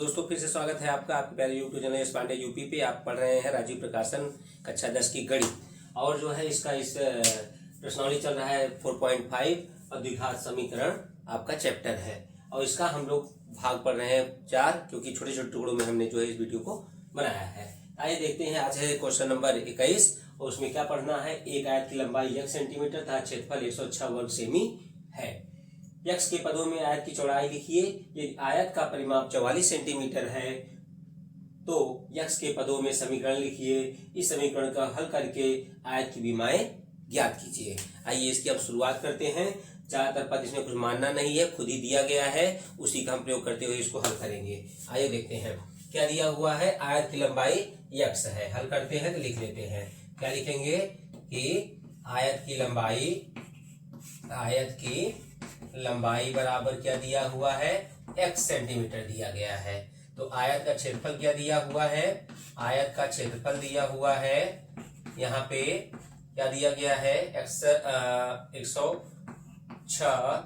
दोस्तों फिर से स्वागत है आपका आपके प्यारे यूट्यूब चैनल यश पांडे यूपी पे। आप पढ़ रहे हैं राजीव प्रकाशन कक्षा 10 की गणित, और जो है इसका इस प्रश्नावली चल रहा है 4.5 और द्विघात समीकरण आपका चैप्टर है, और इसका हम लोग भाग पढ़ रहे हैं 4, क्योंकि छोटे छोटे टुकड़ों में हमने जो है इस वीडियो को बनाया है। आइए देखते हैं, आज है क्वेश्चन नंबर 21 और उसमें क्या पढ़ना है। एक आयत की लंबाई 1 सेंटीमीटर तथा क्षेत्रफल 106 वर्ग सेमी है। यक्स के पदों में आयत की चौड़ाई लिखिए। यदि आयत का परिमाप 44 सेंटीमीटर है तो यक्स के पदों में समीकरण लिखिए। इस समीकरण का हल करके आयत की विमाएं ज्ञात कीजिए। आइए इसकी अब शुरुआत करते हैं। ज्यादातर पद इसमें कुछ मानना नहीं है, खुद ही दिया गया है, उसी का हम प्रयोग करते हुए इसको हल करेंगे। आइए देखते हैं क्या दिया हुआ है। आयत की लंबाई यक्स है, हल करते हैं तो लिख लेते हैं। क्या लिखेंगे कि आयत की लंबाई बराबर क्या दिया हुआ है, x सेंटीमीटर दिया गया है। तो आयत का क्षेत्रफल क्या दिया हुआ है, आयत का क्षेत्रफल दिया हुआ है, यहाँ पे क्या दिया गया है, 106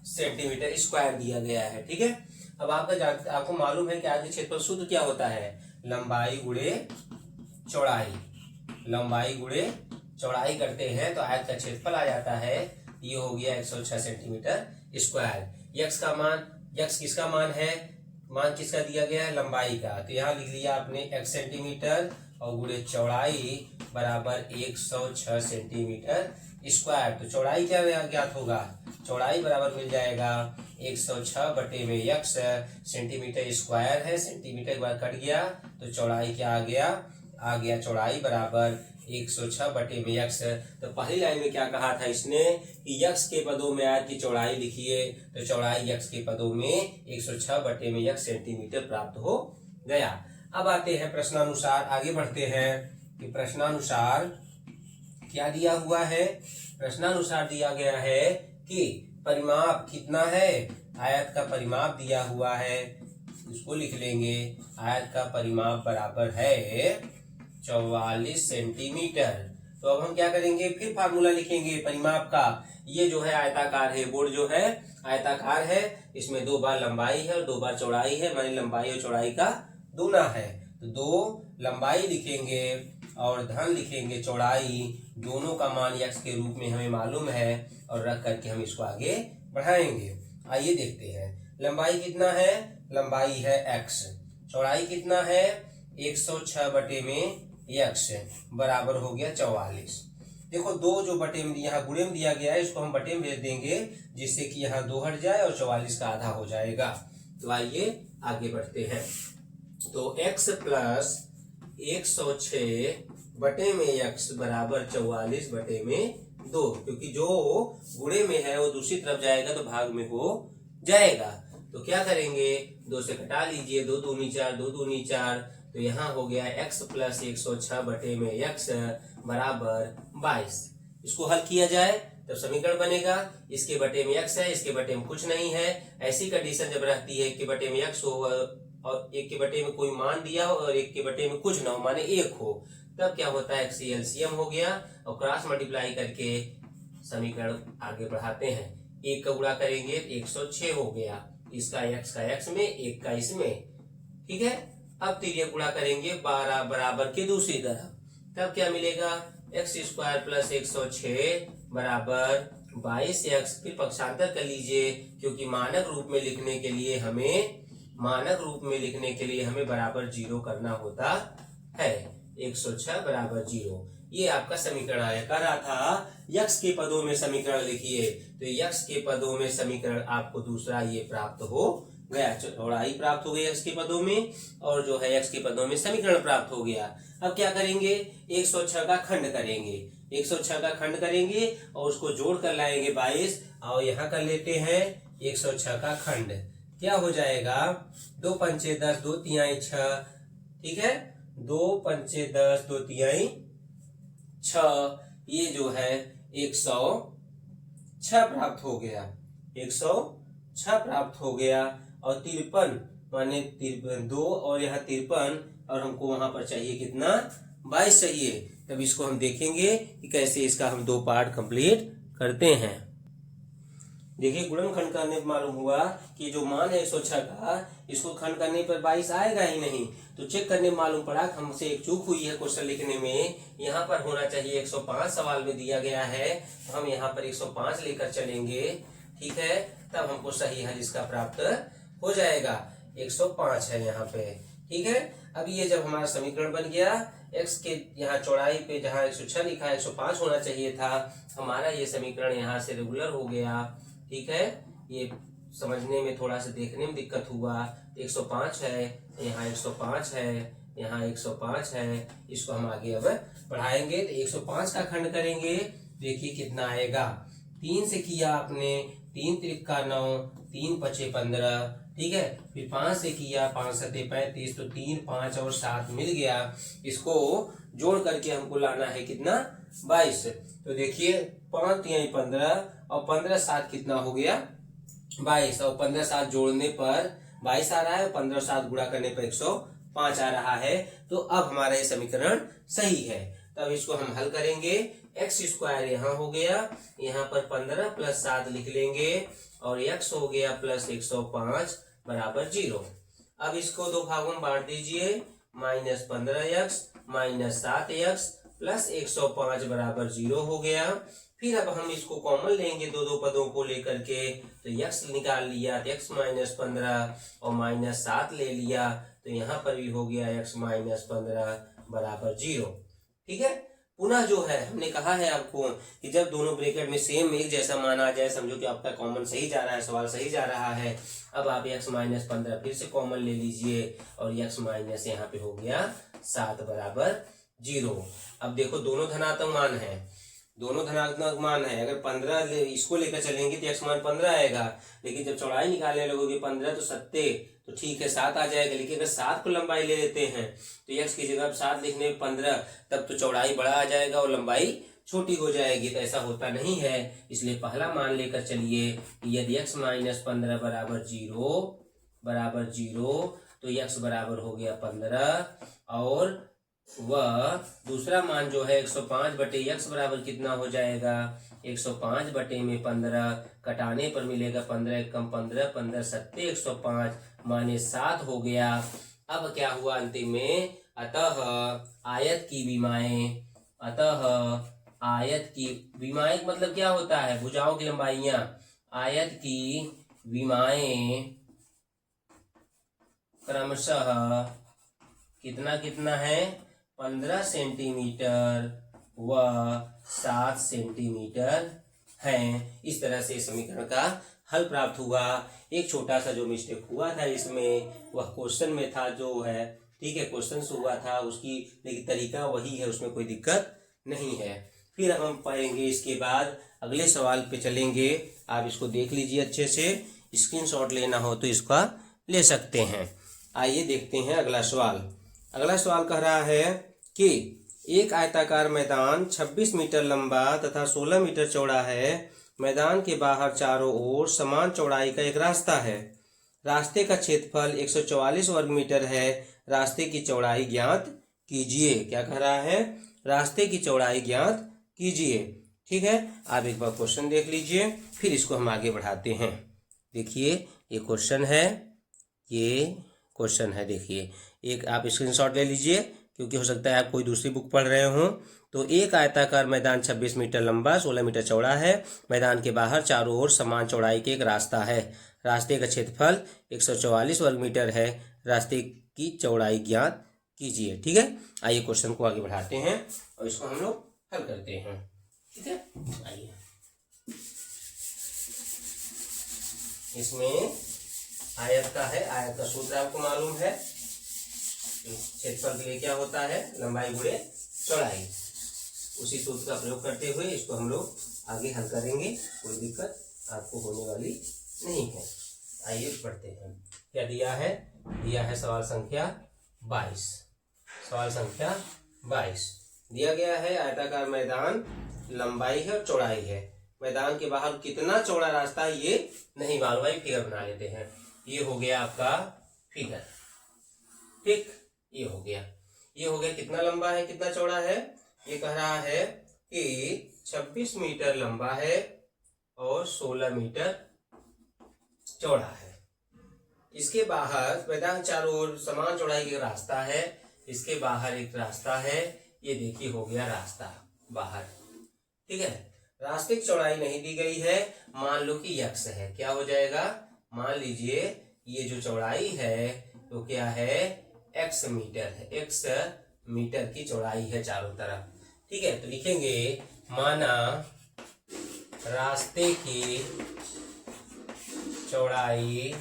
सेंटीमीटर स्क्वायर दिया गया है। ठीक है, अब आपको मालूम है कि आयत का क्षेत्रफल सूत्र क्या होता है, लंबाई गुणे चौड़ाई। लंबाई गुणे चौड़ाई करते हैं तो आयत का क्षेत्रफल आ जाता है, ये हो गया 106 सेंटीमीटर स्क्वायर। यक्स किसका मान है, मान किसका दिया गया है, लंबाई का। तो यहाँ लिख लिया आपने x सेंटीमीटर और गुणे चौड़ाई बराबर 106 सेंटीमीटर स्क्वायर। तो चौड़ाई क्या ज्ञात होगा, चौड़ाई बराबर मिल जाएगा 106 बटे में x सेंटीमीटर स्क्वायर है, सेंटीमीटर एक बार कट गया तो चौड़ाई क्या आ गया चौड़ाई बराबर 106 बटे में x। तो पहली लाइन में क्या कहा था इसने कि x के पदों में आयत की चौड़ाई लिखिए, तो चौड़ाई x के पदों में 106 बटे में x सेंटीमीटर प्राप्त हो गया। अब आते हैं प्रश्नानुसार, आगे बढ़ते हैं कि प्रश्नानुसार क्या दिया हुआ है। प्रश्नानुसार दिया गया है कि परिमाप कितना है, आयत का परिमाप दिया हुआ है, इसको लिख लेंगे। आयत का परिमाप बराबर है 44 सेंटीमीटर। तो अब हम क्या करेंगे, फिर फार्मूला लिखेंगे परिमाप का। ये जो है आयताकार है, बोर्ड जो है आयताकार है, इसमें 2 बार लंबाई है और 2 बार चौड़ाई है, माने लंबाई और चौड़ाई का दूना है। तो 2 लंबाई लिखेंगे और धन लिखेंगे चौड़ाई, दोनों का मान x के रूप में हमें मालूम है, और रख करके हम इसको आगे बढ़ाएंगे। आइए देखते हैं, लंबाई कितना है, लंबाई है x, चौड़ाई कितना है 106 बटे में x बराबर हो गया 44। देखो 2 जो बटे में यहाँ गुणे में दिया गया है, इसको हम बटे में भेज देंगे, जिससे कि यहाँ 2 हट जाए और 44 का आधा हो जाएगा। तो आइए आगे बढ़ते हैं। तो x प्लस 106 बटे में x बराबर 44 बटे में 2, क्योंकि जो गुणे में है वो दूसरी तरफ जाएगा तो भाग में हो जाएगा। तो क्या करेंगे, 2 से घटा लीजिए, 2 दूनी 4, 2 दूनी 4, तो यहाँ हो गया x प्लस 106 बटे में x बराबर 22। इसको हल किया जाए तब समीकरण बनेगा। इसके बटे में x है, इसके बटे में कुछ नहीं है। ऐसी कंडीशन जब रहती है कि बटे में x हो और एक के बटे में कोई मान दिया हो और एक के बटे में कुछ ना हो, माने 1 हो, तब क्या होता है, x एलसीएम हो गया और क्रॉस मल्टीप्लाई करके समीकरण आगे बढ़ाते हैं। 1 का गुणा करेंगे 106 हो गया, इसका x का x में, 1 का इसमें। ठीक है, अब तिर्यक गुणा करेंगे 12 बराबर के दूसरी तरफ, तब क्या मिलेगा, x स्क्वायर प्लस 106 बराबर 22x। फिर पक्षांतर कर लीजिए, क्योंकि मानक रूप में लिखने के लिए हमें बराबर 0 करना होता है। 106 बराबर 0, ये आपका समीकरण आया। कह रहा था यक्स के पदों में समीकरण लिखिए, तो यक्स के पदों में समीकरण आपको दूसरा ये प्राप्त हो गया, चौड़ाई प्राप्त हो गई x के पदों में, और जो है x के पदों में समीकरण प्राप्त हो गया। अब क्या करेंगे, 106 का खंड करेंगे, 106 का खंड करेंगे और उसको जोड़ कर लाएंगे 22, और यहाँ कर लेते हैं 106 का खंड। क्या हो जाएगा, 2 पंचे 10, 2 तिहाई 6। ठीक है, 2 पंचे 10, 2 तिहाई 6, ये जो है 106 प्राप्त हो गया, 106 प्राप्त हो गया। और 53 माने 2 और यहाँ 53, और हमको वहां पर चाहिए कितना, 22 चाहिए। तब इसको हम देखेंगे कि कैसे इसका हम 2 पार्ट कंप्लीट करते हैं। देखिए गुणनखंड करने पर मालूम हुआ कि जो मान है 106 का, इसको खंड करने पर 22 आएगा ही नहीं। तो चेक करने में मालूम पड़ा कि हमसे एक चूक हुई है क्वेश्चन लिखने में। यहाँ पर होना चाहिए 105, सवाल में दिया गया है, तो हम यहाँ पर 105 लेकर चलेंगे, ठीक है, तब हमको सही हल इसका प्राप्त हो जाएगा। 105 है यहाँ पे, ठीक है। अब ये जब हमारा समीकरण बन गया, x के यहाँ चौड़ाई पे जहाँ 106 लिखा है 105 होना चाहिए था, हमारा ये समीकरण यहाँ से रेगुलर हो गया, ठीक है। ये समझने में थोड़ा सा देखने में दिक्कत हुआ। 105 है, यहाँ 105 है, यहाँ 105 है, इसको हम आगे अब बढ़ाएंगे तो 105 का खंड करेंगे, देखिए कितना आएगा। 3 से किया आपने, 3 त्रिका 9, 3 पचे 15, ठीक है। फिर 5 से किया, 5 सते 35, तो 3, 5 और 7 मिल गया। इसको जोड़ करके हमको लाना है कितना, 22। तो देखिए 5 3 15 और 15 7 कितना हो गया, 22, और 15 7 जोड़ने पर 22 आ रहा है, 15 7 गुणा करने पर 105 आ रहा है। तो अब हमारा ये समीकरण सही है। तब इसको हम हल करेंगे। एक्स स्क्वायर यहाँ हो गया, यहाँ पर 15 प्लस 7 लिख लेंगे, और x हो गया प्लस 105 बराबर 0। अब इसको दो भागों में बांट दीजिए, -15x माइनस 7x प्लस 105 बराबर 0 हो गया। फिर अब हम इसको कॉमन लेंगे दो पदों को लेकर के, तो x निकाल लिया तो x माइनस 15 और माइनस 7 ले लिया, तो यहाँ पर भी हो गया x माइनस 15 बराबर 0, ठीक है। पुनः जो है हमने कहा है आपको कि जब दोनों ब्रैकेट में सेम एक जैसा मान आ जाए, समझो कि आपका कॉमन सही जा रहा है, सवाल सही जा रहा है। अब आप x माइनस 15 फिर से कॉमन ले लीजिए, और x माइनस यहाँ पे हो गया 7 बराबर 0। अब देखो दोनों धनात्मक मान है, दोनों धनात्मक मान है। अगर 15 इसको लेकर चलेंगे तो x मान 15 आएगा, लेकिन जब चौड़ाई निकालने लगोगे 15 तो 7, तो ठीक है 7 आ जाएगा। लेकिन अगर 7 को लंबाई ले लेते हैं तो x की जगह 7 लिखने में 15, तब तो चौड़ाई बड़ा आ जाएगा और लंबाई छोटी हो जाएगी। तो ऐसा होता नहीं है, इसलिए पहला मान लेकर चलिए, यदि x माइनस 15 बराबर 0 तो x बराबर हो गया 15, और वह दूसरा मान जो है 105 बटे x बराबर कितना हो जाएगा, 105 बटे में 15, कटाने पर मिलेगा 15 कम 15, 15 सत्ते 105 माने 7 हो गया। अब क्या हुआ अंतिम में, अतः आयत की विमाएं मतलब क्या होता है, भुजाओं की लंबाइयां। आयत की विमाएं क्रमशः कितना कितना है, 15 सेंटीमीटर व 7 सेंटीमीटर हैं। इस तरह से समीकरण का हल प्राप्त हुआ। एक छोटा सा जो मिस्टेक हुआ था इसमें, वह क्वेश्चन में था जो है, ठीक है, क्वेश्चन से हुआ था उसकी, लेकिन तरीका वही है, उसमें कोई दिक्कत नहीं है। फिर हम पढ़ेंगे इसके बाद अगले सवाल पे चलेंगे। आप इसको देख लीजिए अच्छे से, स्क्रीनशॉट लेना हो तो इसका ले सकते हैं। आइए देखते हैं अगला सवाल। अगला सवाल कह रहा है कि एक आयताकार मैदान 26 मीटर लंबा तथा 16 मीटर चौड़ा है। मैदान के बाहर चारों ओर समान चौड़ाई का एक रास्ता है। रास्ते का क्षेत्रफल 144 वर्ग मीटर है। रास्ते की चौड़ाई ज्ञात कीजिए। क्या कह रहा है, रास्ते की चौड़ाई ज्ञात कीजिए, ठीक है। आप एक बार क्वेश्चन देख लीजिए, फिर इसको हम आगे बढ़ाते हैं। देखिए ये क्वेश्चन है, देखिए एक आप स्क्रीनशॉट ले लीजिए, क्योंकि हो सकता है आप कोई दूसरी बुक पढ़ रहे हो। तो एक आयताकार मैदान 26 मीटर लंबा 16 मीटर चौड़ा है। मैदान के बाहर चारों ओर समान चौड़ाई के एक रास्ता है। रास्ते का क्षेत्रफल 144 वर्ग मीटर है। रास्ते की चौड़ाई ज्ञात कीजिए, ठीक है। आइए क्वेश्चन को आगे बढ़ाते हैं और इसको हम लोग हल करते हैं, ठीक है। आइए इसमें आयत का है, आयत का सूत्र आपको मालूम है, क्षेत्रफल के लिए क्या होता है, लंबाई गुणे चौड़ाई। उसी सूत्र का प्रयोग करते हुए इसको हम लोग आगे हल करेंगे, कोई दिक्कत आपको होने वाली नहीं है। आइए पढ़ते हैं। क्या दिया है सवाल संख्या 22। सवाल संख्या 22 दिया गया है, आयताकार मैदान लंबाई है और चौड़ाई है। मैदान के बाहर कितना चौड़ा रास्ता है ये नहीं मालूम है, फिगर बना लेते हैं। ये हो गया आपका फिगर, ठीक, ये हो गया कितना लंबा है कितना चौड़ा है। ये कह रहा है कि 26 मीटर लंबा है और 16 मीटर चौड़ा है। इसके बाहर मैदान चारों ओर समान चौड़ाई का रास्ता है। इसके बाहर एक रास्ता है, ये देखिए हो गया रास्ता बाहर। ठीक है, रास्ते की चौड़ाई नहीं दी गई है, मान लो कि x है। क्या हो जाएगा, मान लीजिए ये जो चौड़ाई है तो क्या है, x मीटर है, x मीटर की चौड़ाई है चारों तरफ। ठीक है, तो लिखेंगे माना रास्ते की चौड़ाई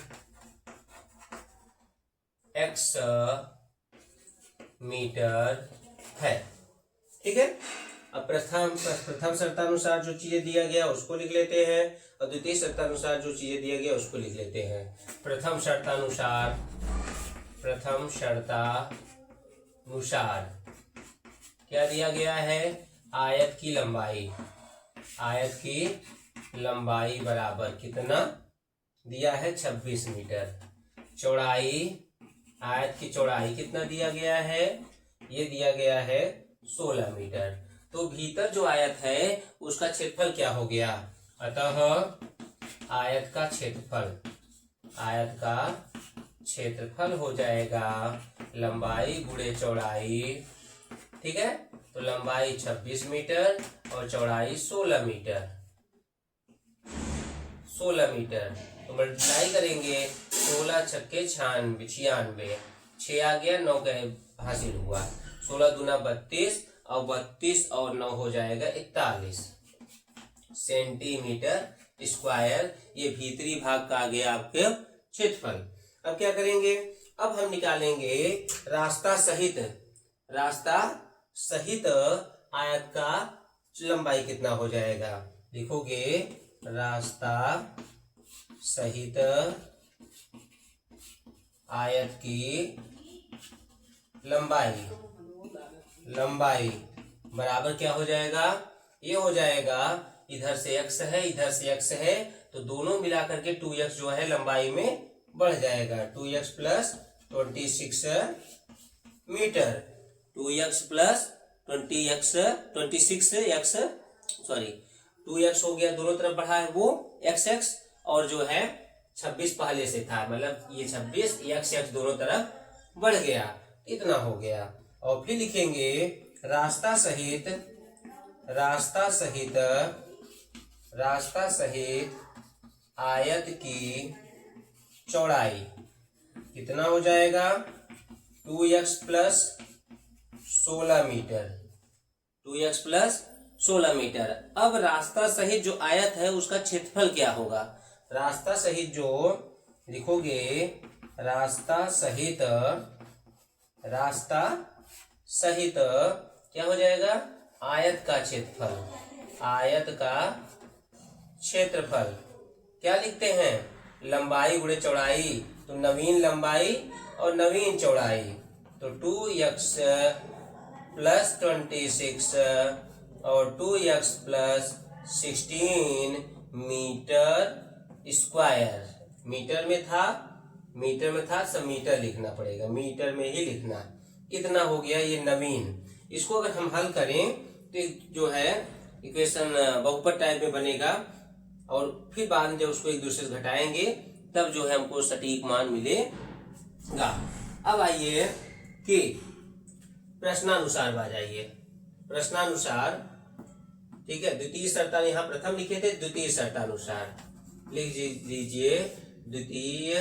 x मीटर है। ठीक है, अब प्रथम शर्तानुसार जो चीजें दिया गया उसको लिख लेते हैं और द्वितीय शर्तानुसार जो चीजें दिया गया उसको लिख लेते हैं। प्रथम शर्तानुसार क्या दिया गया है, आयत की लंबाई बराबर कितना दिया है, 26 मीटर। चौड़ाई, आयत की चौड़ाई कितना दिया गया है, ये दिया गया है 16 मीटर। तो भीतर जो आयत है उसका क्षेत्रफल क्या हो गया, अतः आयत का क्षेत्रफल हो जाएगा लंबाई गुणे चौड़ाई। ठीक है, तो लंबाई 26 मीटर और चौड़ाई 16 मीटर। तो मल्टीप्लाई करेंगे, 16 छक्के 96, 6 आ गया, 9 का हासिल हुआ, 16 दूना 32 और 32 और 9 हो जाएगा 41 सेंटीमीटर स्क्वायर। ये भीतरी भाग का आ गया आपके क्षेत्रफल। अब क्या करेंगे, अब हम निकालेंगे रास्ता सहित आयत का लंबाई कितना हो जाएगा। लिखोगे रास्ता सहित आयत की लंबाई बराबर क्या हो जाएगा, ये हो जाएगा, इधर से x है, इधर से x है, तो दोनों मिलाकर के 2x जो है लंबाई में बढ़ जाएगा। 2x plus 26 metre, 2x plus 2x हो गया, दोनों तरफ बढ़ा है वो x और जो है 26 पहले से था, मतलब ये 26 x दोनों तरफ बढ़ गया, इतना हो गया। और फिर लिखेंगे रास्ता सहित आयत की चौड़ाई कितना हो जाएगा, 2x प्लस 16 मीटर। अब रास्ता सहित जो आयत है उसका क्षेत्रफल क्या होगा, रास्ता सहित जो लिखोगे, रास्ता सहित क्या हो जाएगा, आयत का क्षेत्रफल क्या लिखते हैं, लंबाई गुणे चौड़ाई, तो नवीन लंबाई और नवीन चौड़ाई, तो 2x प्लस 26 और 2x plus 16 metre square. Metre में था सब मीटर लिखना पड़ेगा, मीटर में ही लिखना। कितना हो गया ये नवीन। इसको अगर हम हल करें तो जो है इक्वेशन बहुपद टाइप में बनेगा और फिर बाद में जब उसको एक दूसरे से घटाएंगे तब जो है हमको सटीक मान मिलेगा। अब आइए कि प्रश्नानुसार आ जाइए। प्रश्नानुसार, ठीक है, द्वितीय शर्तानुसार यहाँ प्रथम लिखे थे, द्वितीय शर्तानुसार लिख लीजिए। द्वितीय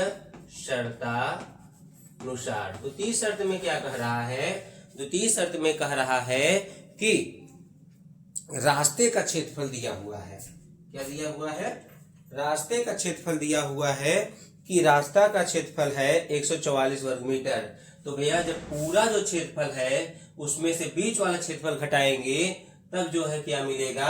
शर्तानुसार, द्वितीय शर्त में क्या कह रहा है, द्वितीय शर्त में कह रहा है कि रास्ते का क्षेत्रफल दिया हुआ है। क्या दिया हुआ है, रास्ते का क्षेत्रफल दिया हुआ है कि रास्ता का क्षेत्रफल है 144 वर्ग मीटर। तो भैया जब पूरा जो क्षेत्रफल है उसमें से बीच वाला क्षेत्रफल घटाएंगे तब जो है क्या मिलेगा,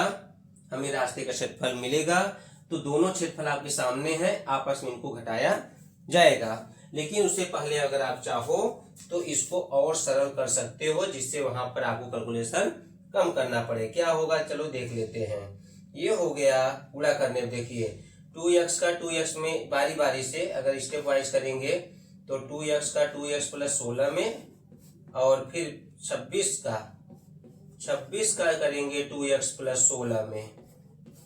हमें रास्ते का क्षेत्रफल मिलेगा। तो दोनों क्षेत्रफल आपके सामने हैं, आपस में इनको घटाया जाएगा। लेकिन उससे पहले अगर आप चाहो तो इसको और सरल कर सकते हो, जिससे वहां पर आपको कैलकुलेशन कम करना पड़े। क्या होगा, चलो देख लेते हैं। ये हो गया, पूरा करने में देखिए 2x का 2x में बारी बारी से अगर स्टेप वाइज करेंगे तो 2x का 2x प्लस 16 में, और फिर 26 का करेंगे 2x प्लस 16 में।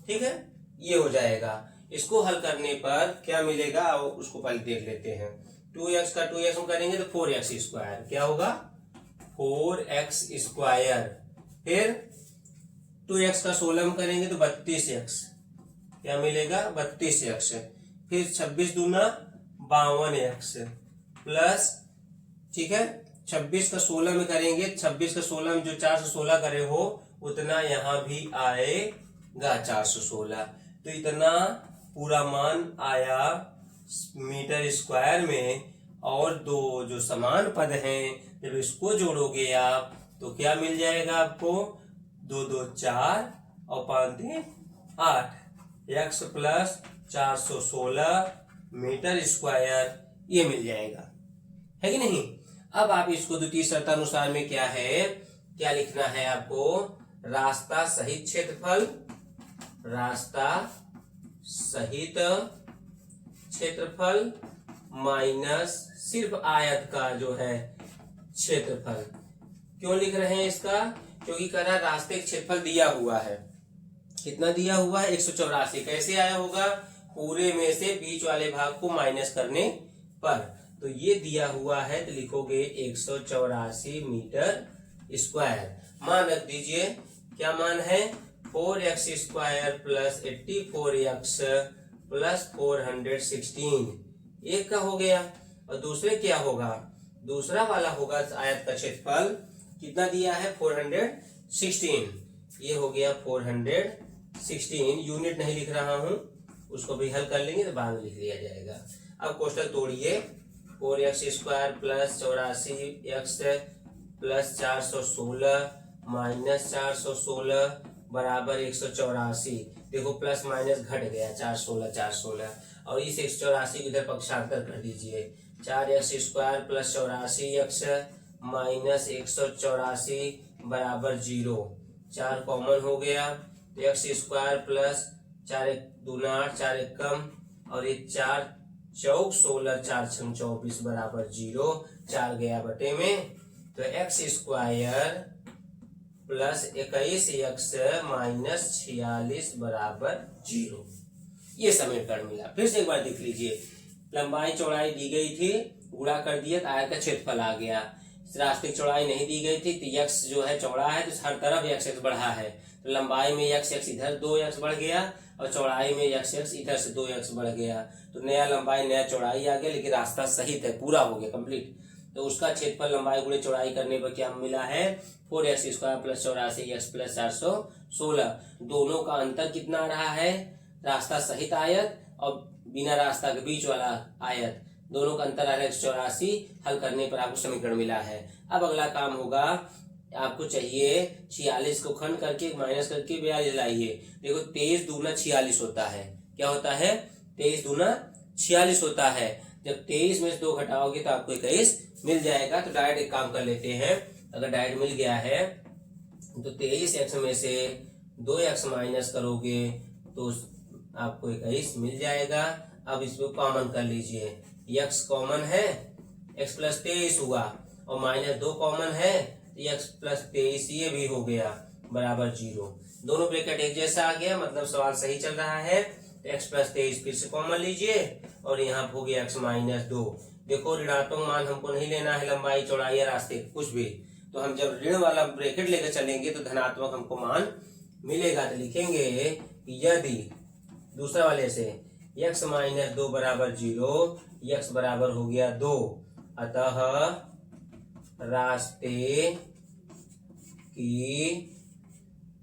ठीक है, ये हो जाएगा। इसको हल करने पर क्या मिलेगा उसको पहले देख लेते हैं। 2x का 2x में करेंगे तो 4x स्क्वायर, क्या होगा 4x स्क्वायर। फिर 2x का 16 में करेंगे तो 32x, क्या मिलेगा 32x। फिर 26 दूना 52x प्लस, ठीक है, 26 का 16 में करेंगे, 26 का 16 में जो 416 करे हो उतना यहाँ भी आएगा 416। तो इतना पूरा मान आया मीटर स्क्वायर में। और दो जो समान पद हैं जब इसको जोड़ोगे आप तो क्या मिल जाएगा आपको, 2 2 4 और 5 3 8, x प्लस 416 मीटर स्क्वायर ये मिल जाएगा, है कि नहीं। अब आप इसको द्वितीय शर्तानुसार में क्या है, क्या लिखना है आपको, रास्ता सहित क्षेत्रफल, रास्ता सहित क्षेत्रफल माइनस सिर्फ आयत का जो है क्षेत्रफल। क्यों लिख रहे हैं इसका, क्योंकि कह रहा रास्ते का क्षेत्रफल दिया हुआ है, कितना दिया हुआ है 184। कैसे आया होगा, पूरे में से बीच वाले भाग को माइनस करने पर। तो ये दिया हुआ है तो लिखोगे 184 मीटर स्क्वायर। मान रख दीजिए, क्या मान है 4x square plus 84x plus 416, एक का हो गया। और दूसरे क्या होगा, दूसरा वाला होगा आयत का क्षेत्रफल कितना दिया है 416, ये हो गया 416। यूनिट नहीं लिख रहा हूं, उसको भी हल कर लेंगे तो बाद में लिख लिया जाएगा। अब कोष्टक तोड़िए, 4x square plus 84x plus 416 minus 416 बराबर 184। देखो प्लस माइनस घट गया, 416 416, और इस 184 को इधर पक्षांतर कर दीजिए। 4x square plus 84x minus 184 बराबर 0, 4 कॉमन हो गया तो x स्क्वायर प्लस 4 1 दूना 8, 4 1 कम, और ये 4 चौक 16, 4 6 24 बराबर 0, 4 गया बटे में, तो x square plus 21x minus 46 बराबर 0, ये समीकरण मिला। फिर से एक बार देख लीजिए, लंबाई चौड़ाई दी गई थी, गुणा कर दिया तो आयत का क्षेत्रफल आ गया। रास्ते की चौड़ाई नहीं दी गई थी तो x जो है चौड़ा है तो हर तरफ x बढ़ा है, तो लंबाई में x इधर 2x बढ़ गया और चौड़ाई में x इधर से 2x बढ़ गया, तो नया लंबाई नया चौड़ाई आ गया, लेकिन रास्ता सहित है, पूरा हो गया कंप्लीट। तो उसका क्षेत्रफल लंबाई गुणे चौड़ाई करने पर क्या मिला है, 4x square plus 84x plus 416। दोनों का अंतर कितना आ रहा है, रास्ता सहित आयत और बिना रास्ता के बीच वाला आयत, दोनों का अंतर आ रहा है 184। हल करने पर आपको समीकरण मिला है। अब अगला काम होगा, आपको चाहिए 46 को खंड करके माइनस करके 42 लाइए। देखो 23 दूना 46 होता है, क्या होता है 23 दूना 46 होता है। जब 23 में से 2 घटाओगे तो आपको 21 मिल जाएगा। तो डायरेक्ट एक काम कर लेते हैं, अगर डायरेक्ट मिल गया है तो 23x में से 2x माइनस करोगे तो आपको 21 मिल जाएगा। अब इसको कॉमन कर लीजिए, x कॉमन है, x प्लस 23 हुआ, और माइनस 2 कॉमन है, x प्लस 23 ये भी हो गया बराबर 0। दोनों ब्रैकेट एक जैसा आ गया, मतलब सवाल सही चल रहा है। तो x प्लस 23 फिर से कॉमन लीजिए और यहाँ हो गया x माइनस 2। देखो ऋणात्मक मान हमको नहीं लेना है, लंबाई चौड़ाई या रास्ते कुछ भी, तो हम जब ऋण वाला ब्रैकेट लेकर चलेंगे तो धनात्मक हमको मान मिलेगा। तो लिखेंगे यदि दूसरा वाले से x माइनस 2 बराबर 0, x बराबर हो गया 2, अतः रास्ते की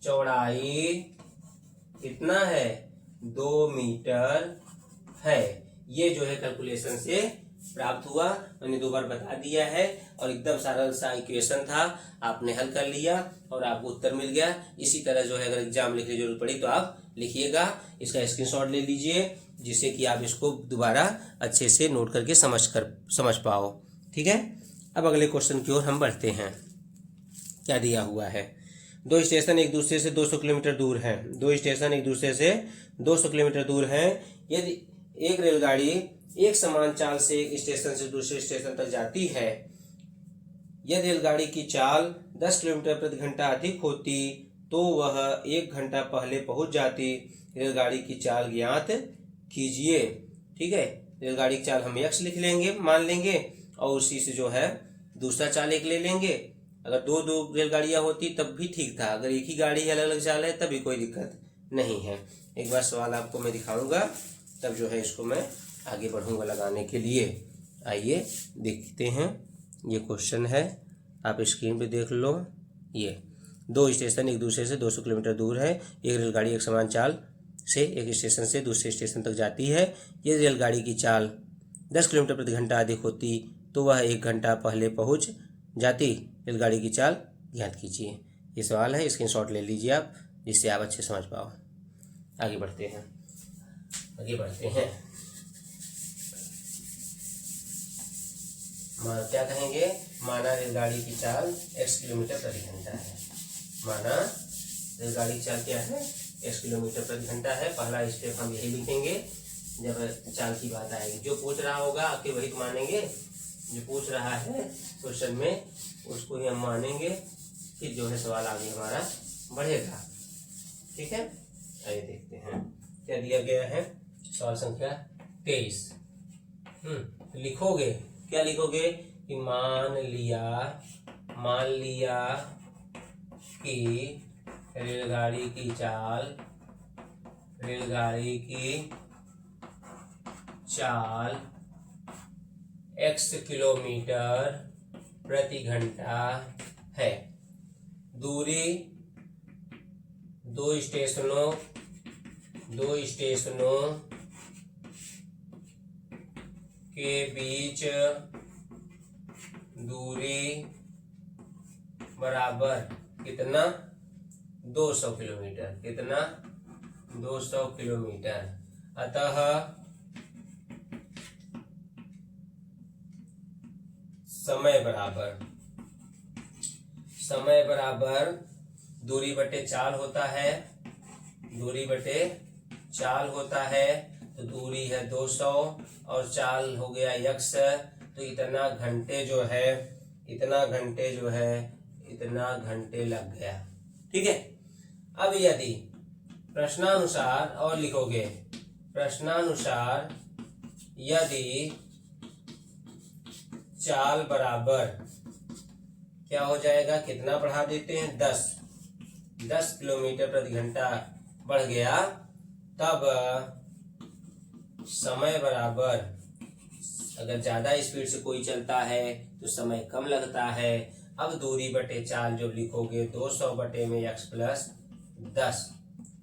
चौड़ाई कितना है 2 मीटर है। ये जो है कैलकुलेशन से प्राप्त हुआ, मैंने 2 बार बता दिया है, और एकदम सरल सा इक्वेशन था, आपने हल कर लिया और आपको उत्तर मिल गया। इसी तरह जो है अगर एग्जाम लिखने की जरूरत पड़ी तो आप लिखिएगा, इसका स्क्रीनशॉट ले लीजिए, जिससे कि आप इसको दोबारा अच्छे से नोट करके समझ पाओ। ठीक है, अब अगले क्वेश्चन की ओर हम बढ़ते हैं। क्या दिया हुआ है, 2 स्टेशन एक दूसरे से 200 किलोमीटर दूर हैं। 2 स्टेशन एक दूसरे से 200 किलोमीटर दूर हैं। यदि एक रेलगाड़ी एक समान चाल से एक स्टेशन से दूसरे स्टेशन तक जाती है, यदि रेलगाड़ी की चाल 10 किलोमीटर प्रति घंटा अधिक होती तो वह 1 घंटा पहले पहुंच जाती। रेलगाड़ी की चाल ज्ञात कीजिए। ठीक है, रेलगाड़ी की चाल हम x लिख लेंगे, मान लेंगे, और उसी से जो है दूसरा चाल एक ले लेंगे। अगर दो दो रेलगाड़ियां होती तब भी ठीक था, अगर एक ही गाड़ी अलग अलग चाल है तब भी कोई दिक्कत नहीं है। एक बार सवाल आपको मैं दिखाऊंगा, तब जो है इसको मैं आगे बढ़ूंगा लगाने के लिए। आइए देखते हैं। ये क्वेश्चन है, आप स्क्रीन पे देख लो। ये 2 स्टेशन एक दूसरे से 200 किलोमीटर दूर है। एक रेलगाड़ी एक समान चाल से एक स्टेशन से दूसरे स्टेशन तक जाती है। ये रेलगाड़ी की चाल 10 किलोमीटर प्रति घंटा अधिक होती तो वह 1 घंटा पहले पहुंच जाती। रेलगाड़ी की चाल ज्ञात कीजिए। ये सवाल है, स्क्रीनशॉट ले लीजिए आप, जिससे आप अच्छे समझ पाओ। आगे बढ़ते हैं। क्या कहेंगे? माना रेलगाड़ी की चाल x किलोमीटर प्रति घंटा है। माना रेलगाड़ी की चाल क्या है? x किलोमीटर प्रति घंटा है। पहला स्टेप हम यही लिखेंगे जब चाल की बात आएगी। जो पूछ रहा होगा आपके वही तो मानेंगे, जो पूछ रहा है क्वेश्चन में उसको ही हम मानेंगे, फिर जो है सवाल आगे हमारा बढ़ेगा। ठीक है, आइए देखते हैं क्या दिया गया है। सवाल संख्या 23। लिखोगे, क्या लिखोगे कि मान लिया कि रेलगाड़ी की चाल x किलोमीटर प्रति घंटा है। दूरी दो स्टेशनों के बीच दूरी बराबर कितना? 200 किलोमीटर। कितना? 200 किलोमीटर। अतः समय बराबर दूरी बटे चाल होता है। तो दूरी है 200 और चाल हो गया x, तो इतना घंटे लग गया। ठीक है, अब यदि प्रश्नानुसार, और लिखोगे प्रश्नानुसार यदि चाल बराबर क्या हो जाएगा? कितना बढ़ा देते हैं? 10 किलोमीटर प्रति घंटा बढ़ गया, तब समय बराबर, अगर ज्यादा स्पीड से कोई चलता है तो समय कम लगता है। अब दूरी बटे चाल जो लिखोगे 200 बटे में x प्लस 10,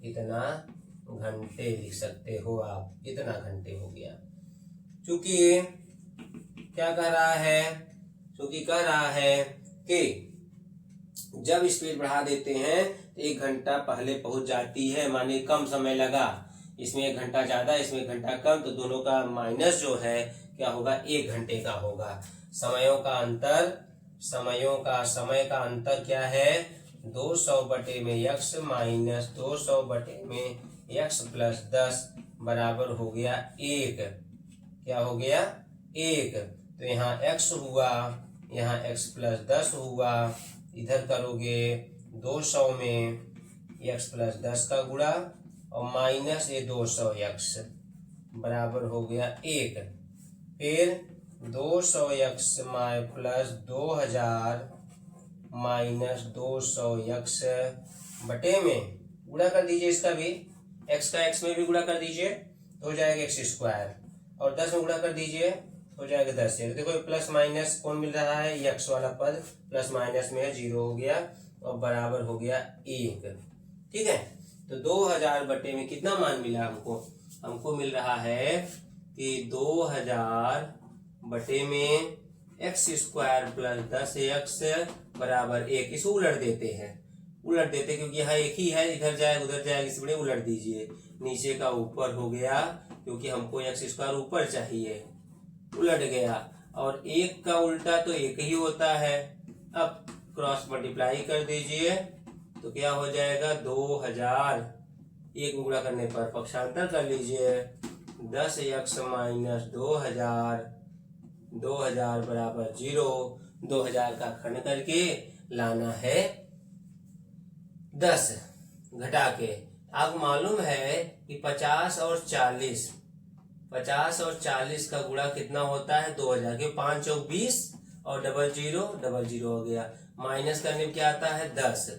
इतना घंटे लिख सकते हो आप। इतना घंटे हो गया। क्योंकि क्या कह रहा है? क्योंकि कह रहा है कि जब स्पीड बढ़ा देते हैं तो 1 घंटा पहले पहुंच जाती है, माने कम समय लगा। इसमें 1 घंटा ज्यादा, इसमें 1 घंटा कम, तो दोनों का माइनस जो है क्या होगा? 1 घंटे का होगा। समय का अंतर क्या है? 200 बटे में x माइनस 200 बटे में x प्लस 10 बराबर हो गया 1। क्या हो गया? 1। तो यहाँ x हुआ, यहाँ x प्लस 10 हुआ। इधर करोगे 200 में x प्लस 10 का गुणा और माइनस ये 200x बराबर हो गया 1। फिर 200x प्लस 2000 माइनस 200x बटे में गुणा कर दीजिए। इसका भी x का x में भी गुणा कर दीजिए तो हो जाएगा x², और 10 में गुणा कर दीजिए हो जाएगा 10। देखो प्लस माइनस कौन मिल रहा है? ये x वाला पद प्लस माइनस में है, 0 हो गया और बराबर हो गया 1। ठीक है, तो 2000 बटे में कितना मान मिला हमको मिल रहा है कि 2000 बटे में x² प्लस 10x बराबर 1। इसको उलट देते क्योंकि यहाँ एक ही है, इधर जाएगा उधर जाएगा, इसलिए उलट दीजिए। नीचे का ऊपर हो गया क्योंकि हमको x² ऊपर चाहिए, उलट गया। और 1 का उल्टा तो 1 ही होता है। अब क्रॉस मल्टीप्लाई कर दीजिए तो क्या हो जाएगा? 2000 1 में गुणा करने पर पक्षांतर कर लीजिए, 10x माइनस 2000 बराबर 0। 2000 का खंड करके लाना है 10 घटा के आपको मालूम है कि 50 और 40 का गुणा कितना होता है 2000 के 5 चौक 20 और डबल जीरो हो गया। माइनस करने में क्या आता है 10,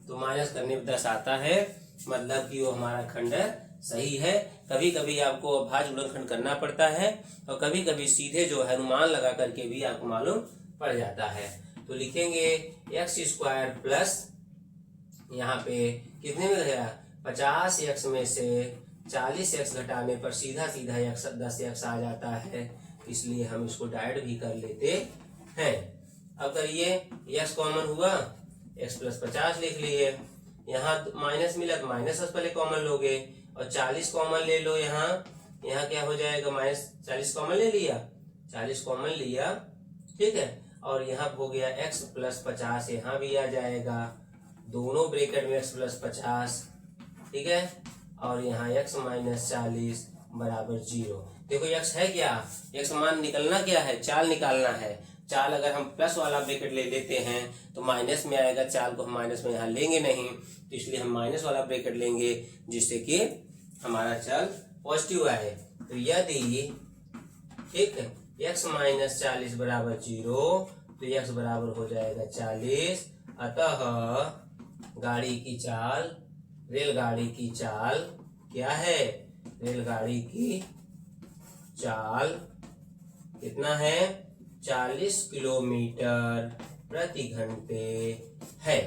तो माइनस करने में 10 आता है, मतलब कि वो हमारा खंड सही है। कभी कभी आपको अभाज्य गुणनखंड करना पड़ता है और कभी कभी सीधे जो है अनुमान लगा करके भी आपको मालूम पड़ जाता है। तो लिखेंगे एक्स स्क्वायर प्लस यहाँ पे कितने में गया 50x में से 40x घटाने पर सीधा x 10x आ जाता है, इसलिए हम इसको डायरेक्ट भी कर लेते हैं। अब करिए x कॉमन हुआ, x प्लस 50 लिख लिए, यहाँ माइनस मिला तो माइनस पहले कॉमन लोगे और 40 कॉमन ले लो। यहाँ क्या हो जाएगा -40 कॉमन ले लिया, 40 कॉमन लिया, ठीक है। और यहाँ हो गया x प्लस 50, यहाँ भी आ जाएगा, दोनों ब्रैकेट में x प्लस 50, ठीक है। और यहाँ x माइनस 40 बराबर 0। देखो x है क्या, x मान निकलना क्या है, चाल निकालना है। चाल अगर हम प्लस वाला ब्रैकेट ले लेते हैं तो माइनस में आएगा, चाल को हम माइनस में यहाँ लेंगे नहीं, तो इसलिए हम माइनस वाला ब्रैकेट लेंगे जिससे कि हमारा चाल पॉजिटिव आए। तो यदि ठीक है x माइनस 40 बराबर 0 तो x बराबर हो जाएगा 40। अतः रेलगाड़ी की चाल क्या है, रेलगाड़ी की चाल कितना है 40 किलोमीटर प्रति घंटे है,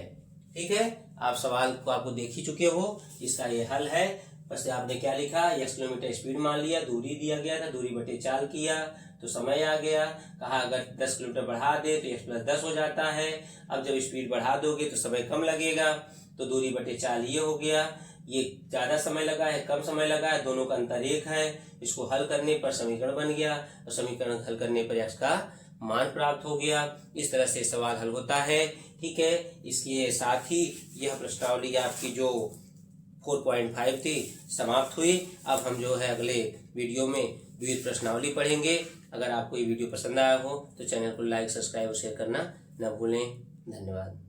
ठीक है। आप सवाल को आपको देख ही चुके हो, इसका ये हल है। बस आपने क्या लिखा, x किलोमीटर स्पीड मान लिया, दूरी दिया गया था, दूरी बटे चाल किया तो समय आ गया। कहा अगर 10 किलोमीटर बढ़ा दे तो x प्लस 10 हो जाता है। अब जब स्पीड बढ़ा दोगे तो समय कम लगेगा, तो दूरी बटे चाल ये हो गया। ये ज्यादा समय लगा है, कम समय लगा है, दोनों का अंतर 1 है। इसको हल करने पर समीकरण बन गया और समीकरण हल करने पर x का मान प्राप्त हो गया। इस तरह से सवाल हल होता है, ठीक है। इसके साथ ही यह प्रश्नावली आपकी जो 4.5 थी समाप्त हुई। अब हम जो है अगले वीडियो में विविध प्रश्नावली पढ़ेंगे। अगर आपको ये वीडियो पसंद आया हो तो चैनल को लाइक, सब्सक्राइब और शेयर करना न भूलें। धन्यवाद।